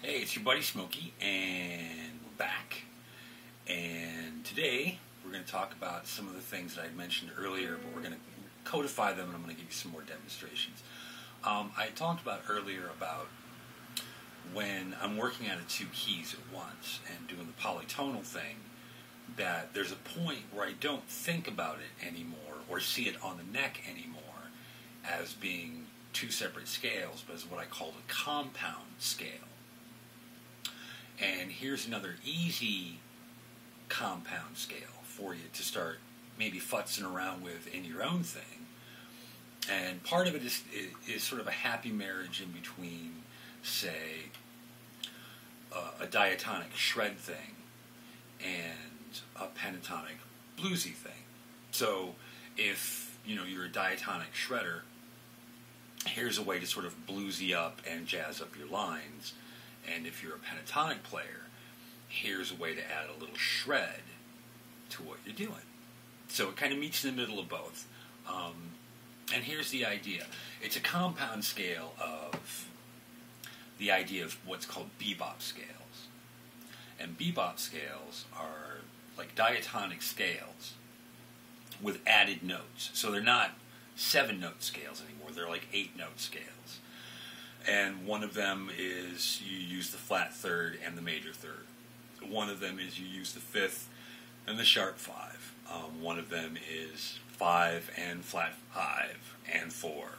Hey, it's your buddy Smokey, and we're back. And today we're going to talk about some of the things that I mentioned earlier, but we're going to codify them, and I'm going to give you some more demonstrations. I talked about earlier about when I'm working out of two keys at once and doing the polytonal thing, that there's a point where I don't think about it anymore or see it on the neck anymore as being two separate scales, but as what I call a compound scale. And here's another easy compound scale for you to start maybe futzing around with in your own thing. And part of it is sort of a happy marriage in between, say, a diatonic shred thing and a pentatonic bluesy thing. So if you're a diatonic shredder, here's a way to sort of bluesy up and jazz up your lines. And if you're a pentatonic player, here's a way to add a little shred to what you're doing. So it kind of meets in the middle of both. And here's the idea. It's a compound scale of the idea of what's called bebop scales. And bebop scales are like diatonic scales with added notes. So they're not 7-note scales anymore. They're like 8-note scales. And one of them is you use the flat third and the major third. One of them is you use the fifth and the sharp 5. One of them is 5 and flat 5 and 4.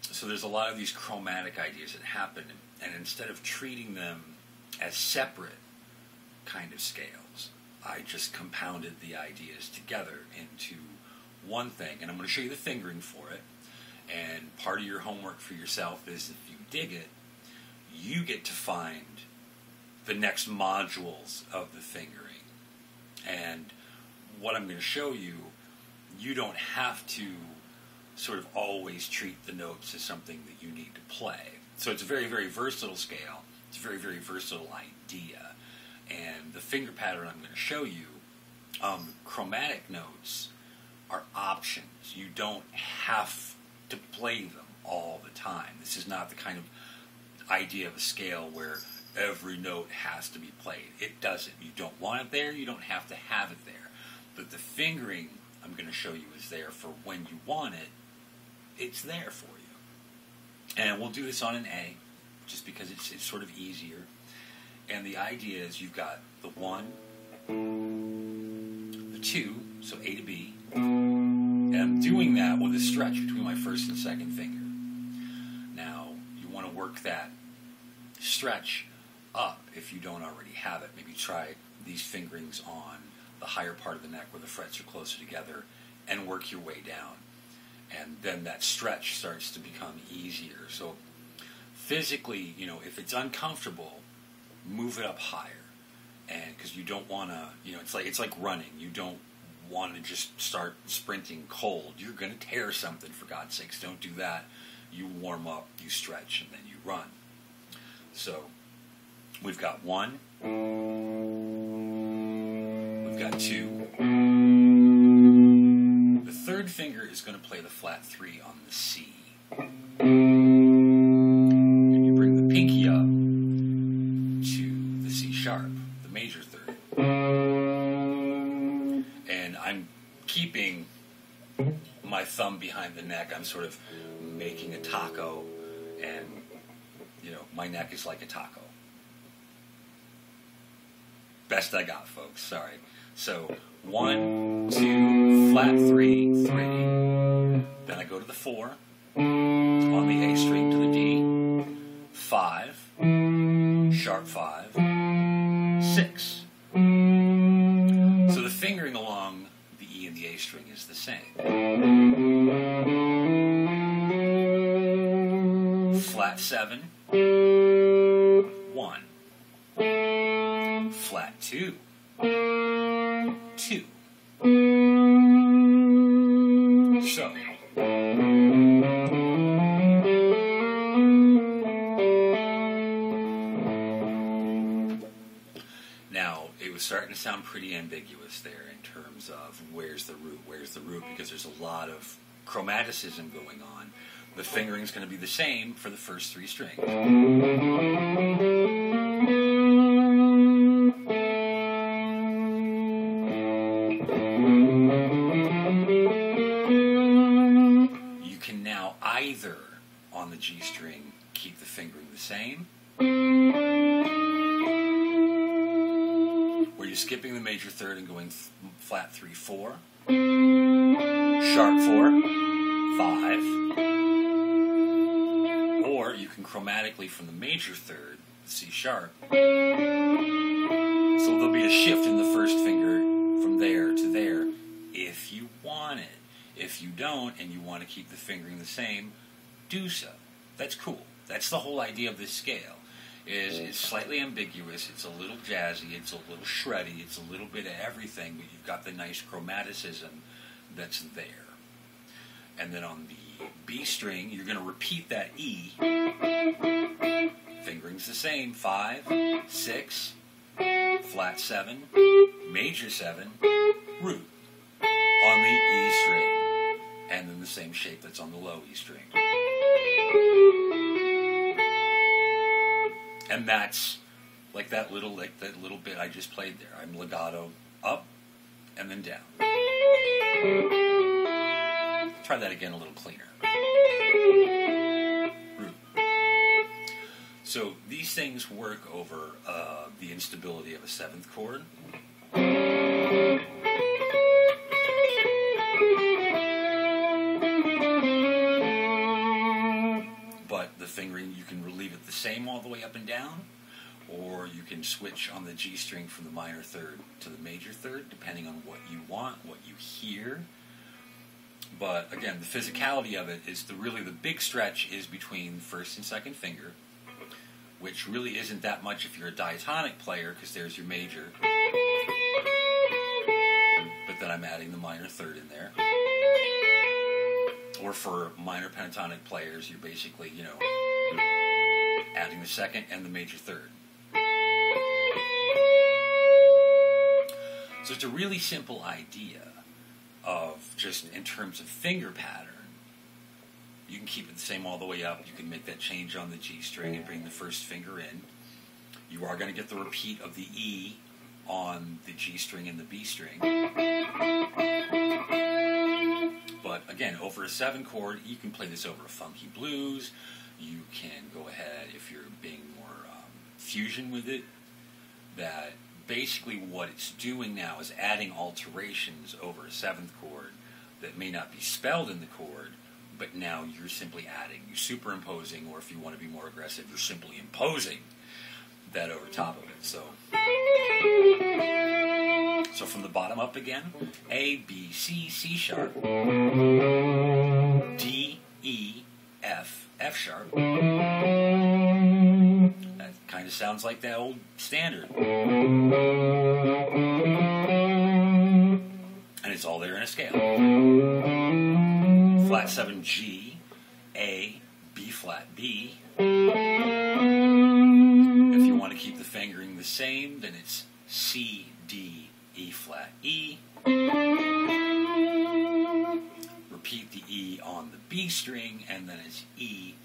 So there's a lot of these chromatic ideas that happen, and instead of treating them as separate kind of scales, I just compounded the ideas together into one thing, and I'm going to show you the fingering for it. And part of your homework for yourself is, if you dig it, you get to find the next modules of the fingering. And what I'm going to show you, you don't have to sort of always treat the notes as something that you need to play. So it's a very, very versatile scale. It's a very, very versatile idea. And the finger pattern I'm going to show you, chromatic notes are options. You don't have to play them all the time. This is not the kind of idea of a scale where every note has to be played. It doesn't. You don't want it there, you don't have to have it there. But the fingering I'm going to show you is there for when you want it. It's there for you. And we'll do this on an A, just because it's sort of easier. And the idea is you've got the 1, the 2, so A to B, and I'm doing that with a stretch between my first and second finger. Now, you want to work that stretch up if you don't already have it. Maybe try these fingerings on the higher part of the neck where the frets are closer together and work your way down. And then that stretch starts to become easier. So physically, if it's uncomfortable, move it up higher. And because you don't want to, it's like running. You don't want to just start sprinting cold. You're going to tear something, for God's sakes. Don't do that. You warm up, you stretch, and then you run. So we've got 1. We've got 2. The third finger is going to play the flat 3 on the C. And you bring the pinky up to the C sharp, the major third. And I'm keeping my thumb behind the neck. I'm sort of making a taco, and my neck is like a taco. Best I got, folks. Sorry. So 1, 2, flat 3, 3. Then I go to the 4 on the A string to the D. 5, sharp 5, 6. So the fingering along the E and the A string is the same. Flat 7, 1. Flat 2, 2. So now it was starting to sound pretty ambiguous there in terms of where's the root, because there's a lot of chromaticism going on. The fingering is going to be the same for the first 3 strings. keep the fingering the same, or you're skipping the major third and going flat 3-4, sharp 4, 5, or you can chromatically from the major third, C sharp. So there'll be a shift in the first finger from there to there if you want it. If you don't and you want to keep the fingering the same, do so. That's cool. That's the whole idea of this scale. It's slightly ambiguous, it's a little jazzy, it's a little shreddy, it's a little bit of everything, but you've got the nice chromaticism that's there. And then on the B string, you're going to repeat that E. Fingering's the same, 5, 6, flat 7, major 7, root on the E string. And then the same shape that's on the low E string. And that's like that little bit I just played there. I'm legato up and then down. Try that again a little cleaner. Root. So these things work over the instability of a 7th chord. But the fingering, you can leave it the same all the way up and down, or you can switch on the G string from the minor third to the major third, depending on what you want, what you hear. But again, the physicality of it is really the big stretch is between first and second finger, which really isn't that much if you're a diatonic player, because there's your major. But then I'm adding the minor third in there. Or for minor pentatonic players, you're basically, adding the second and the major third. So it's a really simple idea of just in terms of finger pattern. You can keep it the same all the way up. You can make that change on the G string and bring the first finger in. You are going to get the repeat of the E on the G string and the B string. But again, over a 7 chord, you can play this over a funky blues. You can go ahead, if you're being more fusion with it, that basically what it's doing now is adding alterations over a 7th chord that may not be spelled in the chord, but now you're simply adding, you're superimposing, or if you want to be more aggressive, you're simply imposing that over top of it. So from the bottom up again, A, B, C, C sharp, D, E, F, F sharp. That kind of sounds like that old standard. And it's all there in a scale. Flat 7 G, A, B flat B. If you want to keep the fingering the same, then it's C, D, E flat E. Repeat the E on the B string, and then it's E,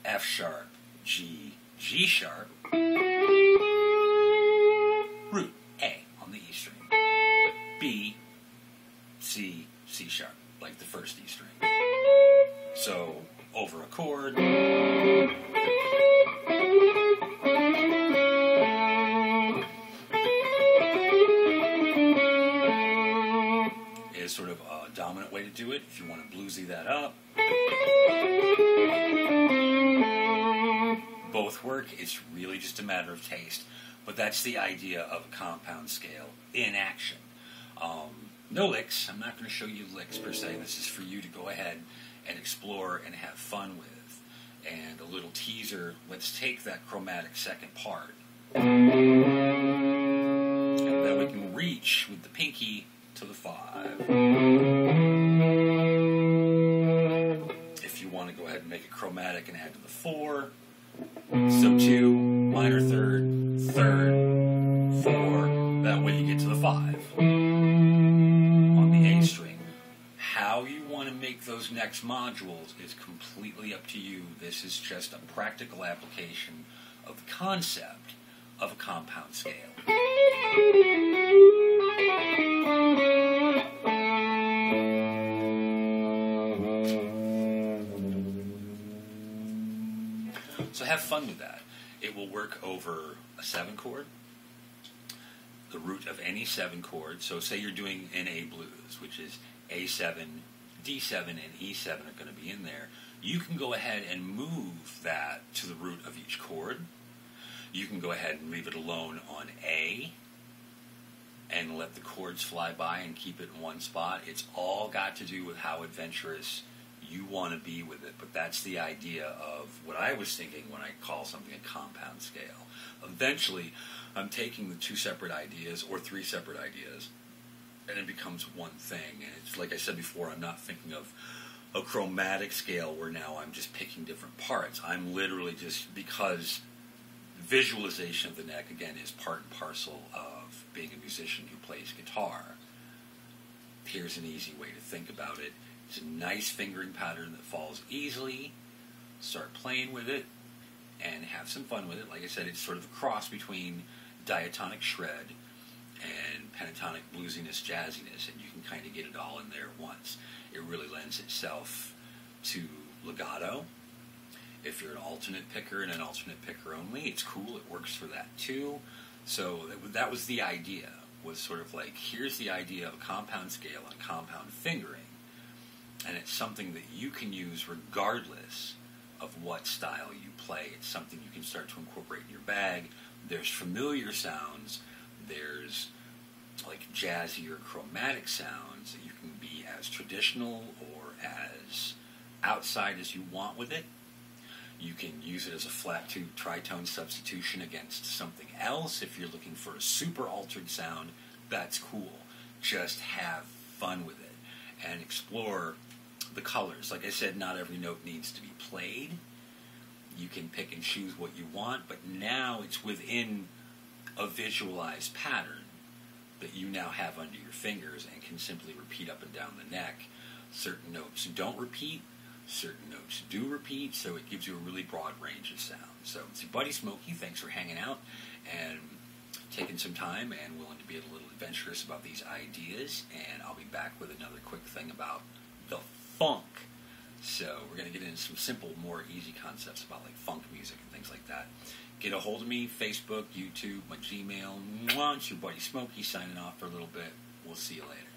F sharp, G, G sharp. Root A on the E string. B, C, C sharp, like the first E string. So over a chord. Is sort of a dominant way to do it if you want to bluesy that up. Both work. It's really just a matter of taste. But that's the idea of a compound scale in action. No licks. I'm not going to show you licks per se. This is for you to go ahead and explore and have fun with. And a little teaser, let's take that chromatic second part. And then we can reach with the pinky to the 5. If you want to go ahead and make it chromatic and add to the 4. So 2, minor third, third, 4. That way you get to the 5 on the A string. How you want to make those next modules is completely up to you. This is just a practical application of the concept of a compound scale. So have fun with that. It will work over a 7 chord, the root of any 7 chord. So say you're doing an A blues, which is A7, D7, and E7 are going to be in there. You can go ahead and move that to the root of each chord. You can go ahead and leave it alone on A and let the chords fly by and keep it in one spot. It's all got to do with how adventurous you want to be with it, but that's the idea of what I was thinking when I call something a compound scale. Eventually, I'm taking the 2 separate ideas or 3 separate ideas, and it becomes one thing. And it's like I said before, I'm not thinking of a chromatic scale where now I'm just picking different parts. I'm literally just, because visualization of the neck, again, is part and parcel of being a musician who plays guitar. Here's an easy way to think about it. It's a nice fingering pattern that falls easily. Start playing with it and have some fun with it. Like I said, it's sort of a cross between diatonic shred and pentatonic bluesiness, jazziness, and you can kind of get it all in there at once. It really lends itself to legato. If you're an alternate picker and an alternate picker only, it's cool. It works for that too. So that was the idea, was sort of like, here's the idea of a compound scale and compound fingering. And it's something that you can use regardless of what style you play. It's something you can start to incorporate in your bag. There's familiar sounds. There's like jazzy or chromatic sounds that you can be as traditional or as outside as you want with it. You can use it as a flat tube tritone substitution against something else. If you're looking for a super altered sound, that's cool. Just have fun with it and explore the colors. Like I said, not every note needs to be played. You can pick and choose what you want, but now it's within a visualized pattern that you now have under your fingers and can simply repeat up and down the neck. Certain notes don't repeat, certain notes do repeat, so it gives you a really broad range of sound. So it's your buddy Smokey. Thanks for hanging out and taking some time and willing to be a little adventurous about these ideas, and I'll be back with another quick thing about the funk. So we're going to get into some simple, more easy concepts about like funk music and things like that. Get a hold of me, Facebook, YouTube, my Gmail. It's your buddy Smokey signing off for a little bit. We'll see you later.